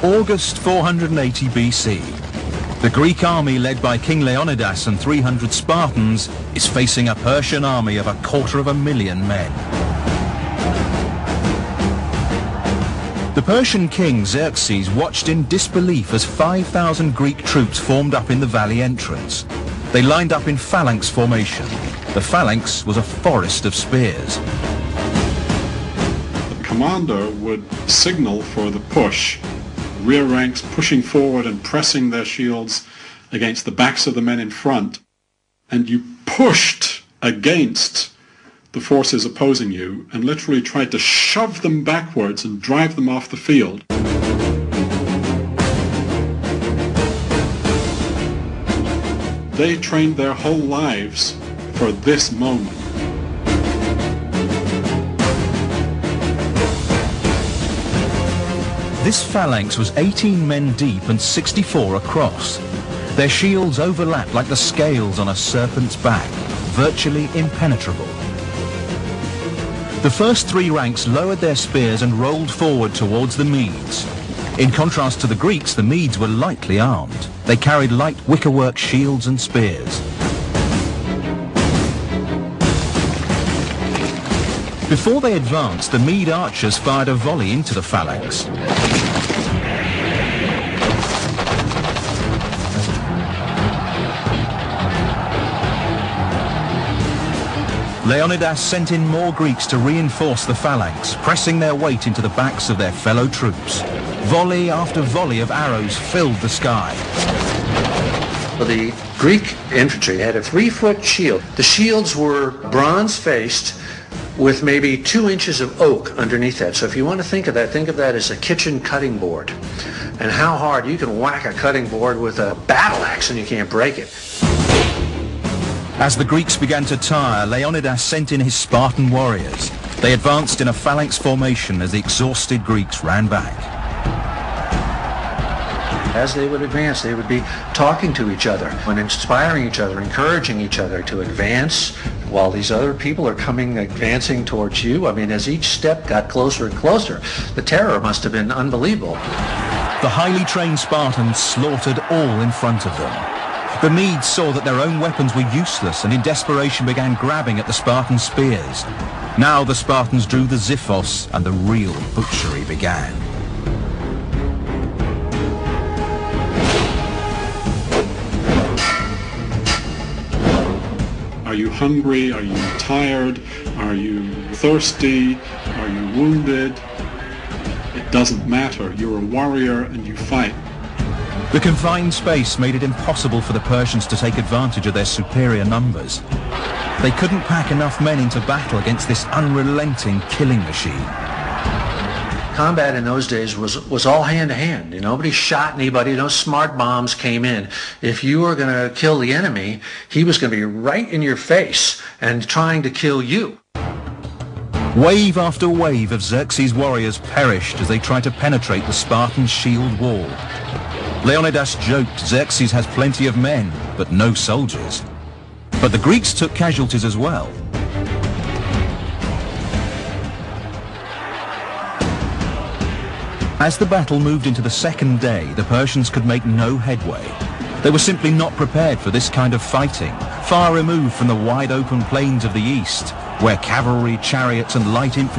August 480 BC. The Greek army led by King Leonidas and 300 Spartans is facing a Persian army of 250,000 men. The Persian king Xerxes watched in disbelief as 5,000 Greek troops formed up in the valley entrance. They lined up in phalanx formation. The phalanx was a forest of spears. The commander would signal for the push, rear ranks pushing forward and pressing their shields against the backs of the men in front, and you pushed against the forces opposing you and literally tried to shove them backwards and drive them off the field. They trained their whole lives for this moment. This phalanx was 18 men deep and 64 across. Their shields overlapped like the scales on a serpent's back, virtually impenetrable. The first three ranks lowered their spears and rolled forward towards the Medes. In contrast to the Greeks, the Medes were lightly armed. They carried light wickerwork shields and spears. Before they advanced, the Mede archers fired a volley into the phalanx. Leonidas sent in more Greeks to reinforce the phalanx, pressing their weight into the backs of their fellow troops. Volley after volley of arrows filled the sky. The Greek infantry had a 3-foot shield. The shields were bronze-faced with maybe 2 inches of oak underneath that. So if you want to think of that as a kitchen cutting board. And how hard you can whack a cutting board with a battle axe and you can't break it. As the Greeks began to tire, Leonidas sent in his Spartan warriors. They advanced in a phalanx formation as the exhausted Greeks ran back. As they would advance, they would be talking to each other and inspiring each other, encouraging each other to advance while these other people are advancing towards you. I mean, as each step got closer and closer, the terror must have been unbelievable. The highly trained Spartans slaughtered all in front of them. The Medes saw that their own weapons were useless and in desperation began grabbing at the Spartan spears. Now the Spartans drew the xiphos and the real butchery began. Are you hungry? Are you tired? Are you thirsty? Are you wounded? It doesn't matter. You're a warrior and you fight. The confined space made it impossible for the Persians to take advantage of their superior numbers. They couldn't pack enough men into battle against this unrelenting killing machine. Combat in those days was all hand-to-hand. Nobody shot anybody. No smart bombs came in. If you were going to kill the enemy, he was going to be right in your face and trying to kill you. Wave after wave of Xerxes' warriors perished as they tried to penetrate the Spartan shield wall. Leonidas joked Xerxes has plenty of men, but no soldiers. But the Greeks took casualties as well. As the battle moved into the second day, the Persians could make no headway. They were simply not prepared for this kind of fighting, far removed from the wide open plains of the east, where cavalry, chariots and light infantry